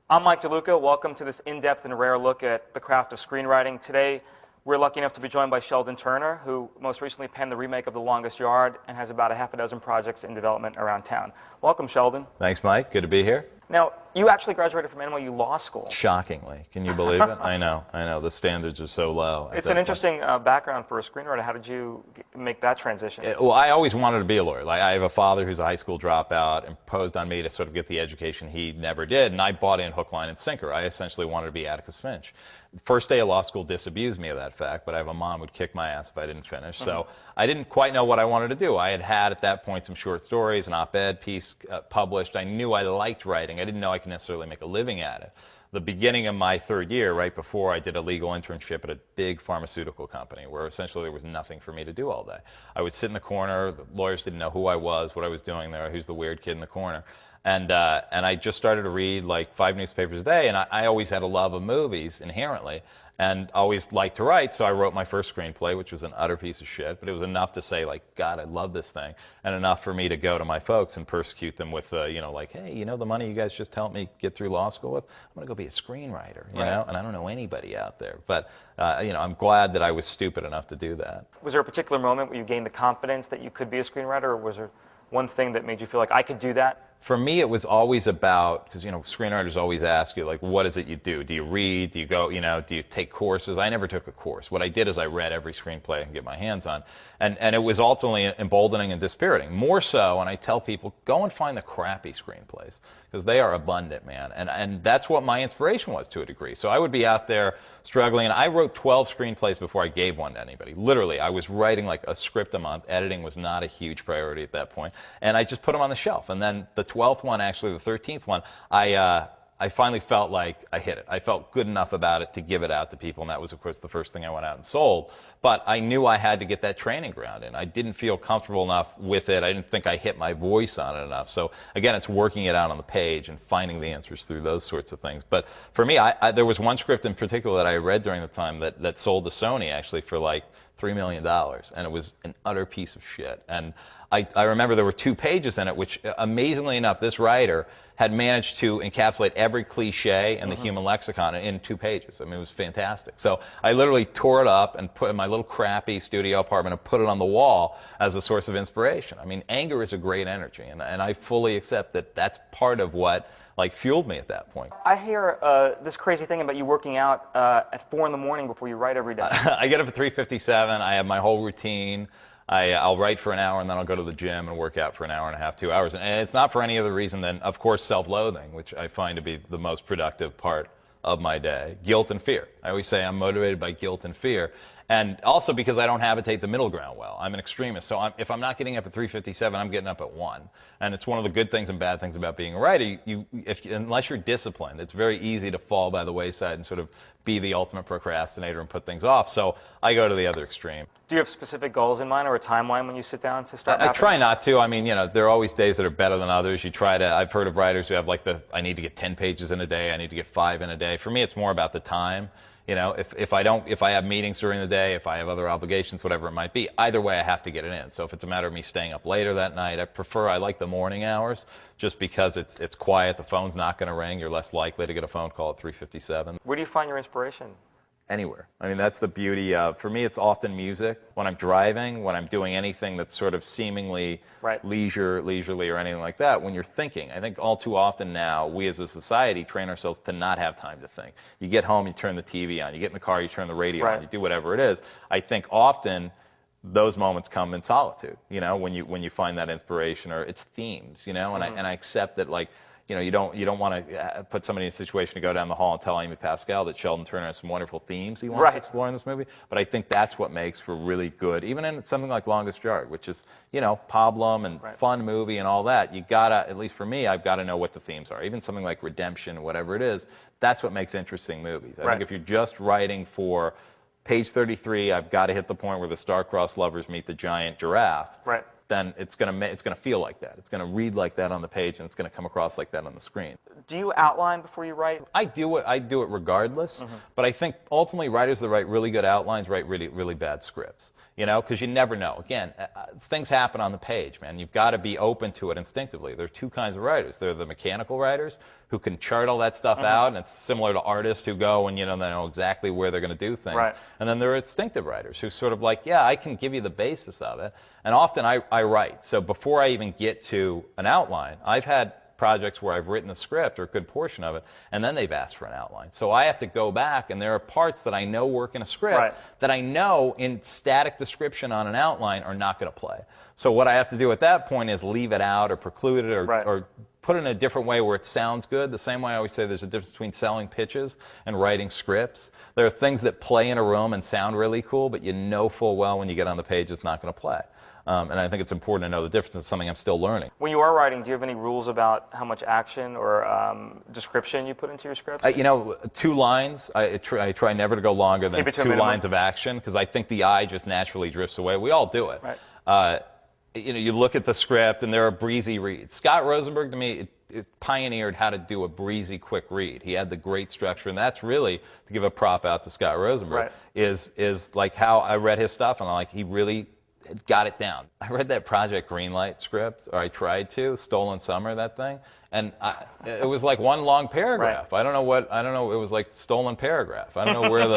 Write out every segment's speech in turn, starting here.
I'm Mike DeLuca. Welcome to this in-depth and rare look at the craft of screenwriting. Today, we're lucky enough to be joined by Sheldon Turner, who most recently penned the remake of The Longest Yard and has about a half a dozen projects in development around town. Welcome, Sheldon. Thanks, Mike. Good to be here. Now, you actually graduated from NYU Law School. Shockingly. Can you believe it? I know. The standards are so low. It's an interesting background for a screenwriter. How did you make that transition? Well, I always wanted to be a lawyer. Like, I have a father who's a high school dropout, imposed on me to sort of get the education he never did, and I bought in hook, line, and sinker. I essentially wanted to be Atticus Finch. First day of law school disabused me of that fact, but I have a mom who'd kick my ass if I didn't finish. So I didn't quite know what I wanted to do. I had at that point some short stories, an op-ed piece published. I knew I liked writing. I didn't know I could necessarily make a living at it. The beginning of my third year, right before, I did a legal internship at a big pharmaceutical company where essentially there was nothing for me to do all day. I would sit in the corner. The lawyers didn't know who I was, what I was doing there, who's the weird kid in the corner. And I just started to read like 5 newspapers a day, and I always had a love of movies inherently, and always liked to write, so I wrote my first screenplay, which was an utter piece of shit, but it was enough to say, like, God, I love this thing, and enough for me to go to my folks and persecute them with, like, hey, you know the money you guys just helped me get through law school with? I'm going to go be a screenwriter, you know, and I don't know anybody out there. But, I'm glad that I was stupid enough to do that. Was there a particular moment where you gained the confidence that you could be a screenwriter, or was there one thing that made you feel like I could do that? For me, it was always about, because, screenwriters always ask you, like, what is it you do? Do you read? Do you go, do you take courses? I never took a course. What I did is I read every screenplay I can get my hands on. And it was ultimately emboldening and dispiriting. More so, and I tell people, go and find the crappy screenplays, because they are abundant, man. And that's what my inspiration was to a degree. So I would be out there struggling, and I wrote 12 screenplays before I gave one to anybody. Literally, I was writing like a script a month. Editing was not a huge priority at that point. And I just put them on the shelf. And then the 12th one, actually the 13th one, I finally felt like I hit it. I felt good enough about it to give it out to people, and that was, of course, the first thing I went out and sold. But I knew I had to get that training ground in. I didn't feel comfortable enough with it. I didn't think I hit my voice on it enough. So, again, it's working it out on the page and finding the answers through those sorts of things. But for me, there was one script in particular that I read during the time that sold to Sony, actually, for like $3 million, and it was an utter piece of shit. And I remember there were 2 pages in it, which, amazingly enough, this writer had managed to encapsulate every cliche in the human lexicon in 2 pages. I mean, it was fantastic. So I literally tore it up and put it in my little crappy studio apartment and put it on the wall as a source of inspiration. I mean, anger is a great energy, and I fully accept that that's part of what fueled me at that point. I hear this crazy thing about you working out at 4 in the morning before you write every day. I get up at 3:57. I have my whole routine. I'll write for an hour, and then I'll go to the gym and work out for an hour and a half, 2 hours. And it's not for any other reason than, of course, self-loathing, which I find to be the most productive part of my day. Guilt and fear. I always say I'm motivated by guilt and fear. And also because I don't habitate the middle ground well. I'm an extremist. So if I'm not getting up at 3:57, I'm getting up at 1. And it's one of the good things and bad things about being a writer. Unless you're disciplined, it's very easy to fall by the wayside and sort of be the ultimate procrastinator and put things off. So I go to the other extreme. Do you have specific goals in mind or a timeline when you sit down to start? I try not to. I mean, there are always days that are better than others. I've heard of writers who have I need to get 10 pages in a day, I need to get 5 in a day. For me, it's more about the time. If I have meetings during the day, if I have other obligations, whatever it might be, either way I have to get it in. So if it's a matter of me staying up later that night, I like the morning hours just because it's quiet, the phone's not going to ring, you're less likely to get a phone call at 3:57. Where do you find your inspiration? Anywhere. I mean, that's the beauty of, for me, it's often music. When I'm driving, when I'm doing anything that's sort of seemingly leisurely or anything like that, when you're thinking. I think all too often now, we as a society train ourselves to not have time to think. You get home, you turn the TV on. You get in the car, you turn the radio on. You do whatever it is. I think often those moments come in solitude, when you find that inspiration, or it's themes, and I accept that, you don't want to put somebody in a situation to go down the hall and tell Amy Pascal that Sheldon Turner has some wonderful themes he wants to explore in this movie. But I think that's what makes for really good, even in something like Longest Yard, which is, pablum and fun movie and all that. You gotta, at least for me, I've got to know what the themes are. Even something like Redemption, whatever it is, that's what makes interesting movies. I think if you're just writing for page 33, I've got to hit the point where the star-crossed lovers meet the giant giraffe. Then it's gonna feel like that. It's gonna read like that on the page, and it's gonna come across like that on the screen. Do you outline before you write? I do it regardless, but I think ultimately writers that write really good outlines write really, really bad scripts. You know, because you never know. Again, things happen on the page, man. You've got to be open to it instinctively. There are two kinds of writers. There are the mechanical writers who can chart all that stuff out, and it's similar to artists who go and, you know, they know exactly where they're going to do things. Right. And then there are instinctive writers who sort of like, yeah, I can give you the basis of it. And often I write. So before I even get to an outline, I've had projects where I've written the script or a good portion of it, and then they've asked for an outline. So I have to go back, and there are parts that I know work in a script that I know in static description on an outline are not going to play. So what I have to do at that point is leave it out or preclude it or put it in a different way where it sounds good. The same way I always say there's a difference between selling pitches and writing scripts. There are things that play in a room and sound really cool, but you know full well when you get on the page it's not going to play. And I think it's important to know the difference. It's something I'm still learning. When you are writing, do you have any rules about how much action or description you put into your script? You know, 2 lines. I try never to go longer than 2 lines of action because I think the eye just naturally drifts away. We all do it. Right. You know, you look at the script and there are breezy reads. Scott Rosenberg, to me, it pioneered how to do a breezy, quick read. He had the great structure, and that's really, to give a prop out to Scott Rosenberg, is like how I read his stuff, and I'm like, he really got it down. I read that Project Greenlight script, or I tried to, Stolen Summer, that thing, and it was like one long paragraph. I don't know, it was like stolen paragraph. I don't know where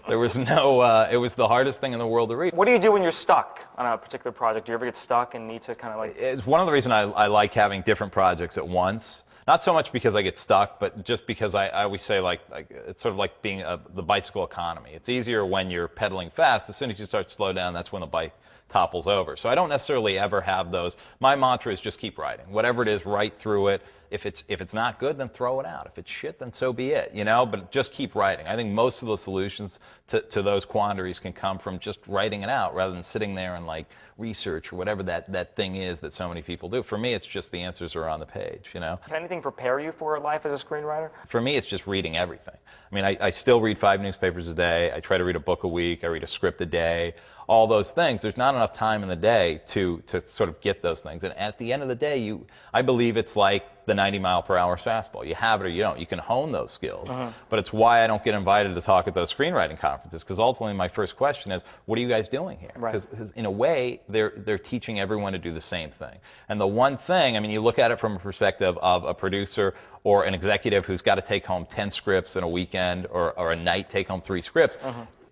there was no, it was the hardest thing in the world to read. What do you do when you're stuck on a particular project? Do you ever get stuck and need to kind of like... It's one of the reasons I like having different projects at once. Not so much because I get stuck, but just because I always say like it's sort of like being the bicycle economy. It's easier when you're pedaling fast. As soon as you start to slow down, that's when the bike topples over. So I don't necessarily ever have those. My mantra is just keep writing. Whatever it is, write through it. If it's not good, then throw it out. If it's shit, then so be it, you know? But just keep writing. I think most of the solutions to those quandaries can come from just writing it out rather than sitting there and like research or whatever that thing is that so many people do. For me, it's just the answers are on the page, you know? Can anything prepare you for life as a screenwriter? For me, it's just reading everything. I mean, I still read 5 newspapers a day. I try to read a book a week. I read a script a day. All those things. There's not enough time in the day to sort of get those things. And at the end of the day, I believe it's like the 90-mile-per-hour fastball. You have it or you don't. You can hone those skills. But it's why I don't get invited to talk at those screenwriting conferences, because ultimately my first question is, what are you guys doing here? Because in a way, they're teaching everyone to do the same thing. And the one thing, I mean, you look at it from a perspective of a producer or an executive who's got to take home 10 scripts in a weekend or a night take home 3 scripts.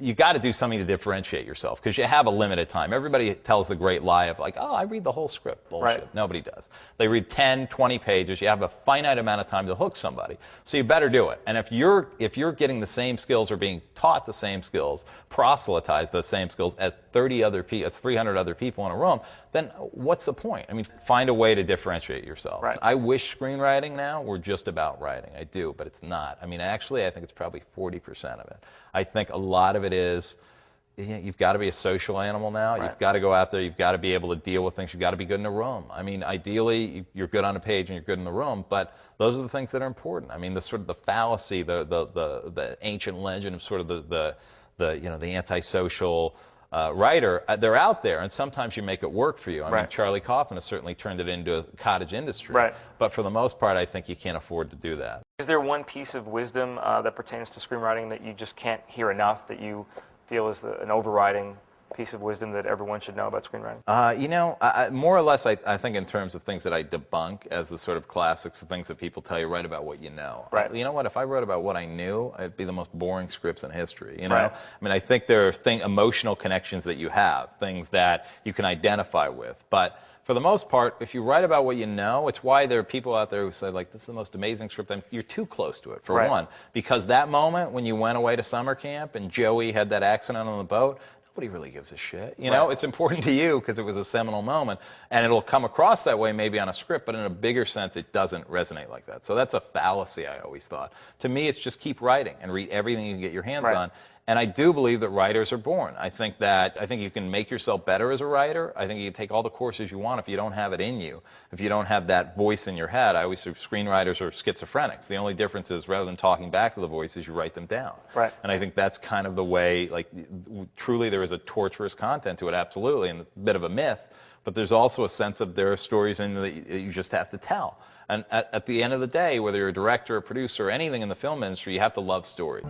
You got to do something to differentiate yourself because you have a limited time. Everybody tells the great lie of like, oh, I read the whole script. Bullshit. Nobody does. They read 10, 20 pages. You have a finite amount of time to hook somebody. So you better do it. And if you're getting the same skills or being taught the same skills, proselytize the same skills as 300 other people in a room, then what's the point? I mean, find a way to differentiate yourself. I wish screenwriting now were just about writing. I do, but it's not. I mean, actually, I think it's probably 40% of it. I think a lot of it is, you've got to be a social animal now. You've got to go out there. You've got to be able to deal with things. You've got to be good in a room. I mean, ideally, you're good on a page and you're good in the room, but those are the things that are important. I mean, the sort of the fallacy, the ancient legend of sort of the antisocial writer, they're out there, and sometimes you make it work for you. I mean, Charlie Kaufman has certainly turned it into a cottage industry. But for the most part, I think you can't afford to do that. Is there one piece of wisdom that pertains to screenwriting that you just can't hear enough, that you feel is an overriding piece of wisdom that everyone should know about screenwriting? You know, more or less, I think in terms of things that I debunk as the sort of classics, the things that people tell you, write about what you know. You know what? If I wrote about what I knew, it'd be the most boring scripts in history. You know, I mean, I think there are emotional connections that you have, things that you can identify with, but for the most part, if you write about what you know, it's why there are people out there who say, like, this is the most amazing script. You're too close to it, for one. Because that moment when you went away to summer camp and Joey had that accident on the boat, nobody really gives a shit. You know, it's important to you because it was a seminal moment. And it'll come across that way maybe on a script, but in a bigger sense, it doesn't resonate like that. So that's a fallacy, I always thought. To me, it's just keep writing and read everything you can get your hands on. And I do believe that writers are born. I think you can make yourself better as a writer. I think you can take all the courses you want if you don't have it in you. If you don't have that voice in your head. I always say screenwriters are schizophrenics. The only difference is rather than talking back to the voices, you write them down. And I think that's kind of the way, like, truly there is a torturous content to it, absolutely, and it's a bit of a myth. But there's also a sense of there are stories in that you just have to tell. And at the end of the day, whether you're a director, a producer, or anything in the film industry, you have to love story.